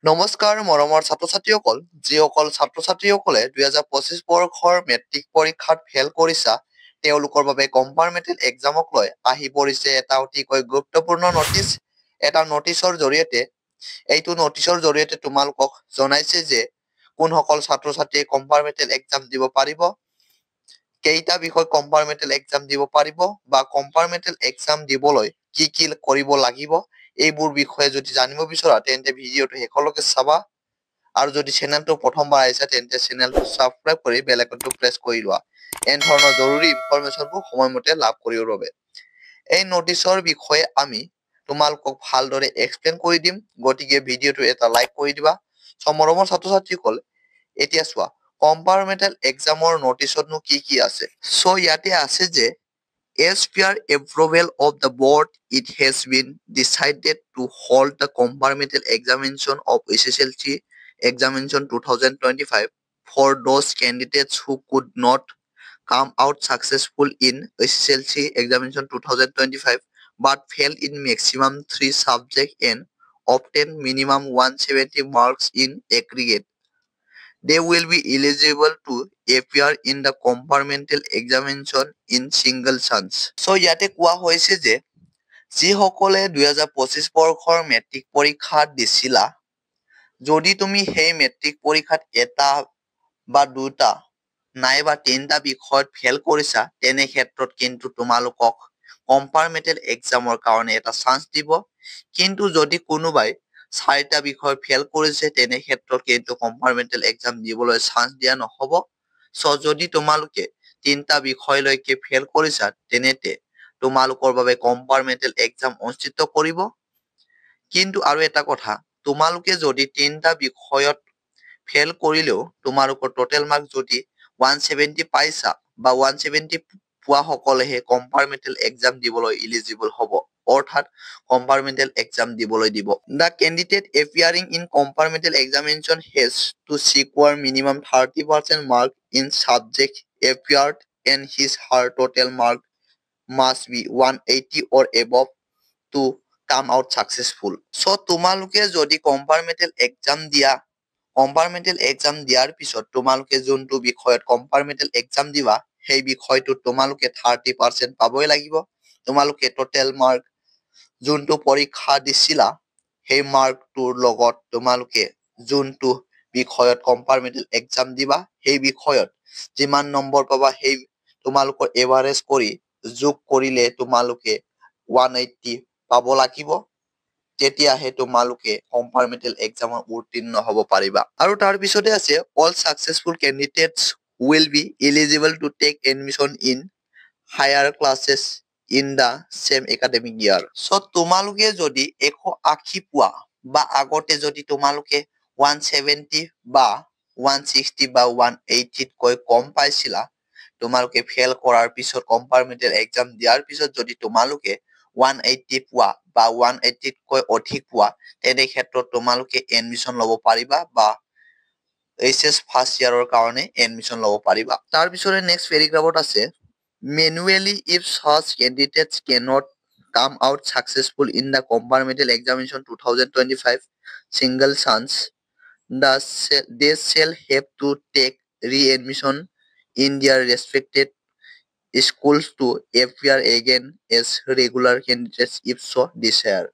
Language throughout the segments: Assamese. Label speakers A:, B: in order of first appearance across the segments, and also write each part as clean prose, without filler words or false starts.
A: নমস্কাৰ মৰমৰ ছাত্ৰ-ছাত্ৰীসকল, যিসকল ছাত্ৰ-ছাত্ৰীসকলে 2025 বৰ্ষৰ মেট্ৰিক পৰীক্ষাত ফেল কৰিছা, তেওঁলোকৰ বাবে কম্পাৰ্টমেণ্টেল এক্সামক লৈ আহি পৰিছে এটা অতিকৈ গুৰুত্বপূৰ্ণ নটিচ। এটা নটিচৰ জৰিয়তে তোমালোকক জনাইছে যে কোনসকল ছাত্ৰ-ছাত্ৰীয়ে কম্পাৰ্টমেণ্টেল এক্সাম দিব পাৰিব, কেইটা বিষয় কম্পাৰ্টমেণ্টেল এক্সাম দিব পাৰিব বা কম্পাৰ্টমেণ্টেল এক্সাম দিবলৈ কি কি কৰিব লাগিব, এইবোৰ বিষয়ে যদি জানিব বিচৰা তেন্তে ভিডিঅ'টো শেষলৈকে চাবা। আৰু যদি চেনেলটো প্ৰথমবাৰ আহিছে তেন্তে চেনেলটো ছাবস্ক্ৰাইব কৰি বেল আইকনটো প্ৰেছ কৰি লোৱা, এনে ধৰণৰ জৰুৰী ইনফৰমেশ্যনবোৰ সময়মতে লাভ কৰিবৰ বাবে। এই নটিচৰ বিষয়ে আমি তোমালোকক ভালদৰে এক্সপ্লেইন কৰি দিম, গতিকে ভিডিঅ'টো এটা লাইক কৰি দিবা। মৰমৰ ছাত্ৰ-ছাত্ৰীসকল, এতিয়া চোৱা কম্পাৰ্টমেণ্টেল এক্সামৰ নটিচতনো কি কি আছে। ইয়াতে আছে যে as per approval of the board, it has been decided to hold the compartmental examination of SSLC examination 2025 for those candidates who could not come out successful in SSLC examination 2025 but failed in maximum 3 subjects and obtained minimum 170 marks in aggregate. They will be eligible to appear in the compartmental examination in single chance. ইয়াতে কোৱা হৈছে যে যিসকলে 2025 বৰ্ষৰ মেট্ৰিক পৰীক্ষা দিছিলা, যদি তুমি সেই মেট্ৰিক পৰীক্ষাত এটা বা দুটা নাইবা তিনিটা বিষয়ত ফেল কৰিছা, তেনে ক্ষেত্ৰত কিন্তু তোমালোকক কম্পাৰ্টমেণ্টেল এক্সামৰ কাৰণে এটা চান্স দিব। কিন্তু যদি কোনোবাই 4টা বিষয় ফেল কৰিছে, তেনে ক্ষেত্ৰত কিন্তু কম্পাৰ্টমেণ্টেল এক্সাম দিবলৈ চান্স দিয়া নহ'ব। যদি তোমালোকে 3টা বিষয়লৈকে ফেল কৰিছা, তেনেতে তোমালোকৰ বাবে কম্পাৰ্টমেণ্টেল এক্সাম অনুষ্ঠিত কৰিব। কিন্তু আৰু এটা কথা, তোমালোকে যদি 3টা বিষয়ত ফেল কৰিলেও তোমালোকৰ টোটেল মাৰ্ক যদি 170 পাইছা বা 170 পোৱা সকলেহে কম্পাৰ্টমেণ্টেল এক্সাম দিবলৈ ইলিজিবল হ'ব, অৰ্থাৎ কম্পাৰ্টমেণ্টেল এক্সাম দিবলৈ দিব। The candidate appearing in compartmental examination has to secure minimum 30% mark in subject appeared and his her total mark must be 180 or above to come out successful. তোমালোকে যদি কম্পাৰ্টমেণ্টেল এক্সাম দিয়া, কম্পাৰ্টমেণ্টেল এক্সাম দিয়াৰ পিছত তোমালোকে যোনটো বিষয়ত কম্পাৰ্টমেণ্টেল এক্সাম দিবা, সেই বিষয়টোত তোমালোকে 30% পাবই লাগিব। তোমালোকে টোটেল মাৰ্ক যোনটো পৰীক্ষা দিছিলা, সেই মাৰ্কটোৰ লগত তোমালোকে যোনটো বিষয়ত কম্পাৰ্টমেণ্টেল এক্সাম দিবা, সেই বিষয়ত যিমান নম্বৰ পাবা সেই তোমালোকৰ এভাৰেজ কৰি যোগ কৰিলে তোমালোকে 180 পাব লাগিব, তেতিয়াহে তোমালোকে কম্পাৰ্টমেণ্টেল এক্সামত উত্তীৰ্ণ হ'ব পাৰিবা। আৰু তাৰ পিছতে আছে all successful candidates will be eligible to take admission in higher classes in the same academic year. তোমালোকে যদি 180 পোৱা বা আগতে যদি তোমালোকে 170 বা 160 বা 180 কৈ কম পাইছিলা, তোমালোকে ফেল কৰাৰ পিছত কম্পাৰ্টমেণ্টেল এক্সাম দিয়াৰ পিছত যদি তোমালোকে 180 পোৱা বা 180 কৈ অধিক পোৱা, তেনে ক্ষেত্ৰত তোমালোকে এডমিশ্যন ল'ব পাৰিবা বা HS ফাৰ্ষ্ট ইয়াৰৰ কাৰণে এডমিশ্যন ল'ব পাৰিবা। তাৰ পিছতে নেক্সট পেৰাগ্ৰাফত আছে manually if such candidates cannot come out successful in the compartmental examination 2025 single chance, they shall have to take re-admission in their respected schools to appear again as regular candidates if so desire.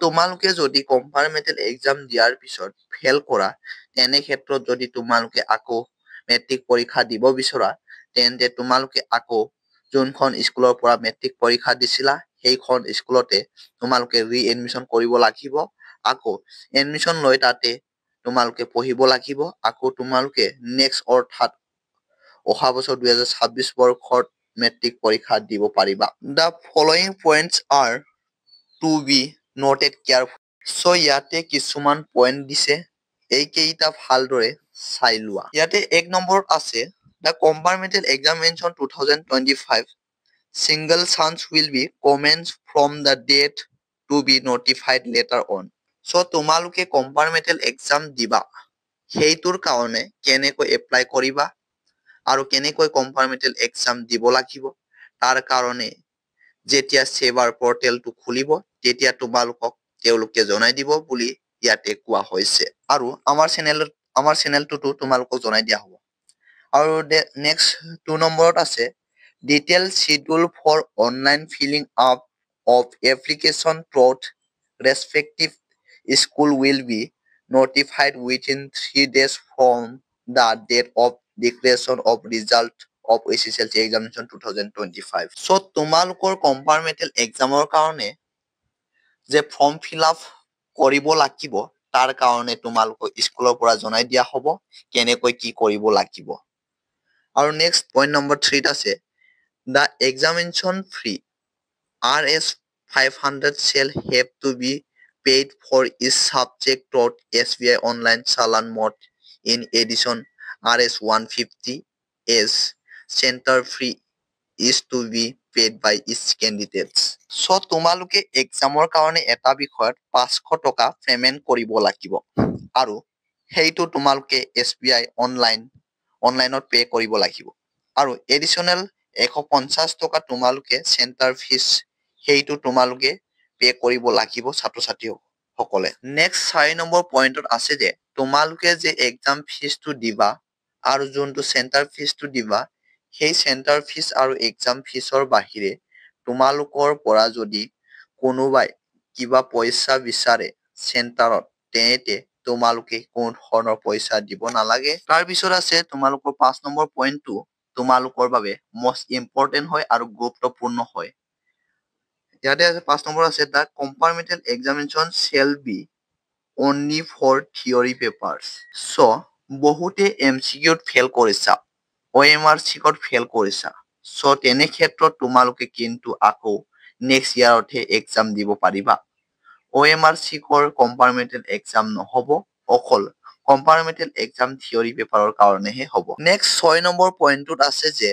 A: তোমালোকে যদি কম্পাৰ্টমেণ্টেল এক্সাম দিয়াৰ পিছত ফেল কৰা, তেনে ক্ষেত্ৰত যদি তোমালোকে আকৌ মেট্ৰিক পৰীক্ষা দিব বিচৰা, তেন্তে তোমালোকে আকৌ যোনখন স্কুলৰ পৰা মেট্ৰিক পৰীক্ষা দিছিলা, সেইখন স্কুলতে তোমালোকে ৰি এডমিশ্যন কৰিব লাগিব। আকৌ এডমিশ্যন লৈ তাতে তোমালোকে পঢ়িব লাগিব। আকৌ তোমালোকে নেক্সট অৰ্থাৎ অহা বছৰ 2026 বৰ্ষত মেট্ৰিক পৰীক্ষা দিব পাৰিবা। The following points are to be noted carefully. ইয়াতে কিছুমান পইণ্ট দিছে, এইকেইটা ভালদৰে চাই লোৱা। ইয়াতে 1 নম্বৰত আছে The compartmental examination 2025 single chance will be commenced from the date to be notified later on. তোমালোকে কম্পাৰ্টমেণ্টেল এক্সাম দিবা, সেইটোৰ কাৰণে কেনেকৈ এপ্লাই কৰিবা আৰু কেনেকৈ কম্পাৰ্টমেণ্টেল এক্সাম দিব লাগিব, তাৰ কাৰণে যেতিয়া সেৱাৰ পৰ্টেলটো খুলিব, তেতিয়া তোমালোকক তেওঁলোকে জনাই দিব বুলি ইয়াতে কোৱা হৈছে আৰু আমাৰ চেনেলটোতো তোমালোকক জনাই দিয়া হ'ব আৰু নেক্সট 2 নম্বৰত আছে detail schedule for online filling up of application through respective school will be notified within 3 days from the date of declaration of result of SSLC examination 2025. So তোমালোকৰ কম্পাৰ্টমেণ্টেল এক্সামৰ কাৰণে যে ফৰ্ম ফিল আপ কৰিব লাগিব তাৰ কাৰণে তোমালোকক স্কুলৰ পৰা জনাই দিয়া হ'ব কেনেকৈ কি কৰিব লাগিব আৰু নেক্সট পইণ্ট নম্বৰ 3 আছে the examination fee Rs 500 shall have to be paid for each subject taught SBI online Chalan mode. In addition, Rs 150 as center fee is to be paid by each candidates. So তোমালোকে এক্সামৰ কাৰণে এটা বিষয়ত 500 টকা পেমেন্ট কৰিব লাগিব আৰু সেইটো তোমালোকে SBI অনলাইনত পে কৰিব লাগিব আৰু এডিশনাল 150 টকা তোমালোকে চেণ্টাৰ ফিজ সেইটো তোমালোকে পে কৰিব লাগিব ছাত্ৰ-ছাত্ৰীসকলে নেক্সট 4 নম্বৰ পইণ্টত আছে যে তোমালোকে যে এক্সাম ফিজটো দিবা আৰু যোনটো চেণ্টাৰ ফিজটো দিবা সেই চেণ্টাৰ ফিজ আৰু এক্সাম ফিজৰ বাহিৰে তোমালোকৰ পৰা যদি কোনোবাই কিবা পইচা বিচাৰে চেণ্টাৰত তেনে তোমালোকে কোন ধৰণৰ পইচা দিব নালাগে তাৰ পিছত আছে তোমালোকৰ 5 নম্বৰ পইণ্টটো তোমালোকৰ বাবে most important হয় আৰু গুৰুত্বপূৰ্ণ হয় ইয়াতে আছে 5 নম্বৰ আছে the compartmental examination shall be only for theory papers so বহুতে MCQত ফেল কৰিছা OMR চিকত ফেল কৰিছা so তেনে ক্ষেত্ৰত তোমালোকে কিন্তু আকৌ নেক্সট ইয়াৰতে এক্সাম দিব পাৰিবা OMR চিকৰ কম্পাৰ্টমেণ্টেল এক্সাম নহব অকল কম্পাৰ্টমেণ্টেল এক্সাম থিয়ৰি পেপাৰৰ কাৰণেহে হ'ব নেক্সট 6 নম্বৰ পইণ্টত আছে যে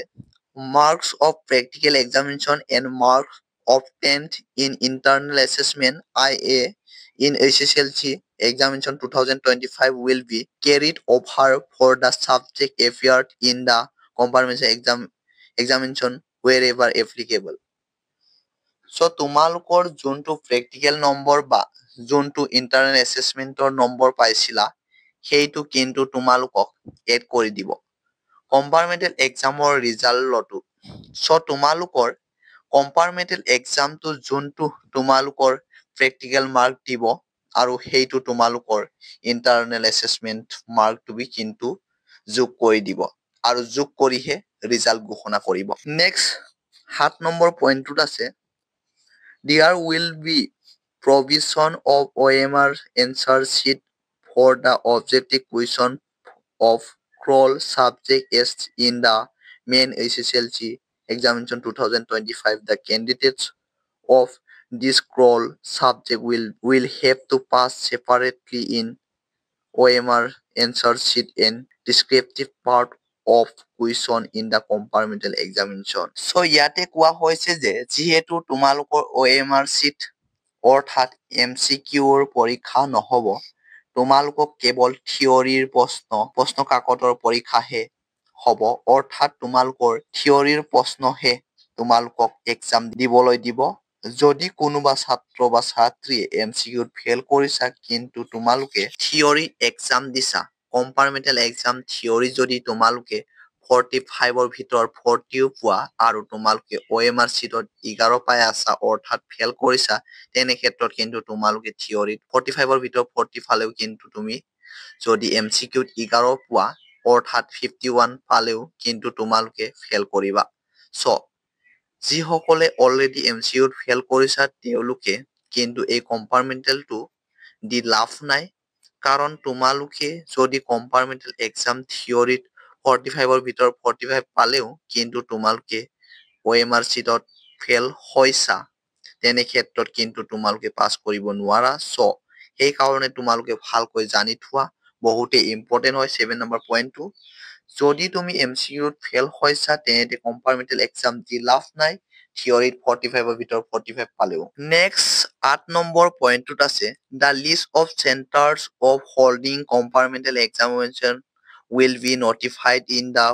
A: marks of practical examination and marks obtained in internal assessment IA in SSLC examination 2025 will be carried over for the subject appeared in the compartmental examination wherever applicable so তোমালোকৰ যোনটো প্ৰেক্টিকেল নম্বৰ বা যোনটো ইন্টাৰনেল এসেসমেন্টৰ নম্বৰ পাইছিলা সেইটো কিন্তু তোমালোকক এড কৰি দিব কম্পাৰ্টমেণ্টেল এক্সামৰ ৰিজাল্টটো সো তোমালোকৰ কম্পাৰ্টমেণ্টেল এক্সামটো যোনটো তোমালোকৰ প্ৰেক্টিকেল মাৰ্ক দিব আৰু সেইটো তোমালোকৰ ইন্টাৰনেল এসেসমেন্ট মাৰ্কটো কিন্তু যোগ কৰি দিব আৰু যোগ কৰিহে ৰিজাল্ট ঘোষণা কৰিব নেক্সট 7 নম্বৰ পইণ্টত আছে there will be provision of OMR answer sheet for the objective question of crawl subject as in the main SSLC examination 2025 the candidates of this crawl subject will have to pass separately in OMR answer sheet and descriptive part of question in the compartmental examination so ইয়াতে কোৱা হৈছে যে যেহেতু তোমালোকৰ OMR sheet অৰ্থাৎ MCQৰ পৰীক্ষা নহব তোমালোকক কেৱল থিয়ৰিৰ প্ৰশ্ন কাকতৰ পৰীক্ষাহে হ'ব অৰ্থাৎ তোমালোকৰ থিয়ৰিৰ প্ৰশ্নহে তোমালোকক এক্সাম দিবলৈ দিব যদি কোনোবা ছাত্ৰ বা ছাত্ৰীয়ে MCQত ফেল কৰিছা কিন্তু তোমালোকে থিয়ৰি এক্সাম দিছা কম্পাৰ্টমেণ্টেল এক্সাম থিয়ৰি যদি তোমালোকে 45ৰ ভিতৰত 40 পোৱা আৰু তোমালোকে OMR চিটত 11 পাই আছা অৰ্থাৎ ফেল কৰিছা তেনে ক্ষেত্ৰত কিন্তু তোমালোকে থিয়ৰিত 45ৰ ভিতৰত 40 পালেও কিন্তু তুমি যদি MCQত 11 পোৱা অৰ্থাৎ 51 পালেও কিন্তু তোমালোকে ফেল কৰিবা সো যিসকলে অলৰেডি MCQত ফেল কৰিছা তেওঁলোকে কিন্তু এই কম্পাৰ্টমেণ্টেলটো দি লাভ নাই কাৰণ তোমালোকে যদি কম্পাৰ্টমেণ্টেল এক্সাম থিয়ৰিত 45ৰ ভিতৰত 45 পালেও কিন্তু তোমালোকে OMR চিটত ফেল হৈছা তেনে ক্ষেত্ৰত কিন্তু তোমালোকে পাস কৰিব নোৱাৰা সো এই কাৰণে তোমালোকে ভালকৈ জানি থোৱা বহুতে ইম্পৰ্টেন্ট হয় 7 নম্বৰ পইণ্টটো যদি তুমি MCQত ফেল হৈছা তেনে কম্পাৰ্টমেণ্টেল এক্সাম দি লাভ নাই থিয়ৰিত 45ৰ ভিতৰত 45 পালেও নেক্সট 8 নম্বৰ পইণ্টত আছে the list of centers of holding compartmental examination will be notified in the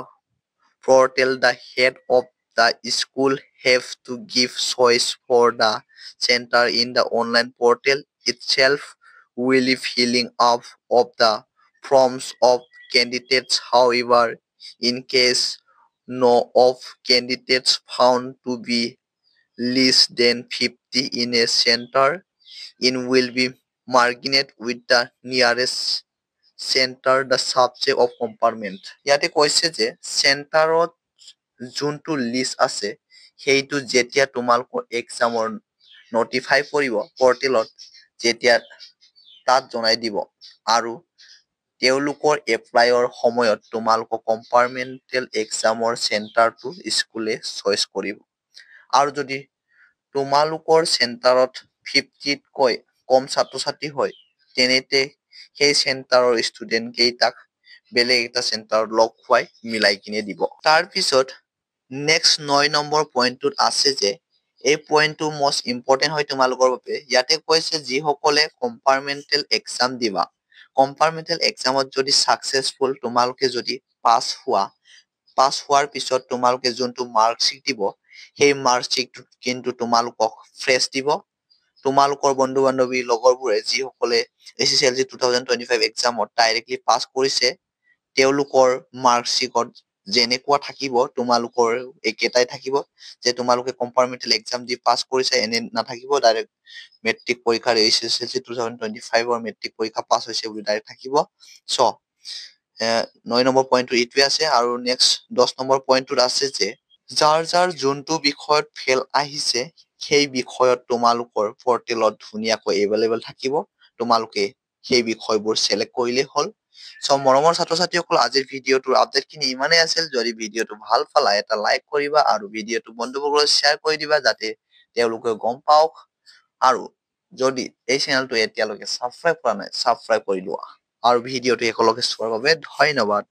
A: portal the head of the school have to give choice for the center in the online portal itself will be filling up of the forms of candidates. However, in case no of candidates found to be less than 50 in a center, in will be margined with the nearest center the subject of compartment. ইয়াতে কৈছে যে চেণ্টাৰত যোনটো লিষ্ট আছে সেইটো যেতিয়া তোমালোকৰ এক্সামৰ নটিফাই কৰিব পৰ্টেলত, যেতিয়া তাত জনাই দিব আৰু তেওঁলোকৰ এপ্লাইৰ সময়ত তোমালোকৰ কম্পাৰ্টমেণ্টেল এক্সামৰ চেণ্টাৰটো স্কুলে চইচ কৰিব। আৰু যদি তোমালোকৰ চেণ্টাৰত 50তকৈ কম ছাত্ৰ ছাত্ৰী হয়, তেনেতে সেই চেণ্টাৰৰ ষ্টুডেণ্ট কেইটাক বেলেগ এটা চেণ্টাৰত লগ খুৱাই মিলাই কিনে দিব। তাৰপিছত নেক্সট 9 নম্বৰ পইণ্টটোত আছে যে এই পইণ্টটো মষ্ট ইম্পৰ্টেণ্ট হয় তোমালোকৰ বাবে। ইয়াতে কৈছে যিসকলে কম্পাৰ্টমেণ্টেল এক্সাম দিবা, কম্পাৰ্টমেণ্টেল এক্সামত যদি ছাকচেছফুল তোমালোকে যদি পাছ হোৱাৰ পিছত তোমালোকে যোনটো মাৰ্কশ্বিট দিব, সেই মাৰ্কশ্বিটটো কিন্তু তোমালোকক ফ্ৰেছ দিব। তোমালোকৰ বন্ধু বান্ধৱী লগৰবোৰে যিসকলে SSLC 2025 এক্সামত ডাইৰেক্টলি পাছ কৰিছে, তেওঁলোকৰ মাৰ্কশ্বিটত যেনেকুৱা থাকিব তোমালোকৰ একেটাই থাকিব, যে তোমালোকে কম্পাৰ্টমেণ্টেল এক্সাম দি পাছ কৰিছে এনে নাথাকিব। ডাইৰেক্ট মেট্ৰিক পৰীক্ষাৰ SSLC 2025ৰ মেট্ৰিক পৰীক্ষা পাছ হৈছে বুলি ডাইৰেক্ট থাকিব। চ 9 নম্বৰ পইণ্টটো এইটোৱে আছে। আৰু নেক্সট 10 নম্বৰ পইণ্টটোত আছে যে যাৰ যোনটো বিষয়ত ফেল আহিছে সেই বিষয়ত তোমালোকৰ পৰ্টেলত ধুনীয়াকৈ এভেইলেবল থাকিব, তোমালোকে সেই বিষয়বোৰ চিলেক্ট কৰিলেই হ'ল। চ মৰমৰ ছাত্ৰ ছাত্ৰীসকল, আজিৰ ভিডিঅ'টোৰ আপডেটখিনি ইমানেই আছিল। যদি ভিডিঅ'টো ভাল পালা এটা লাইক কৰিবা আৰু ভিডিঅ'টো বন্ধুবৰ্গলৈ শ্বেয়াৰ কৰি দিবা, যাতে তেওঁলোকে গম পাওক। আৰু যদি এই চেনেলটো এতিয়ালৈকে ছাবস্ক্ৰাইব কৰা নাই, ছাবস্ক্ৰাইব কৰি লোৱা আৰু ভিডিঅ'টো একেলগে চোৱাৰ বাবে ধন্যবাদ।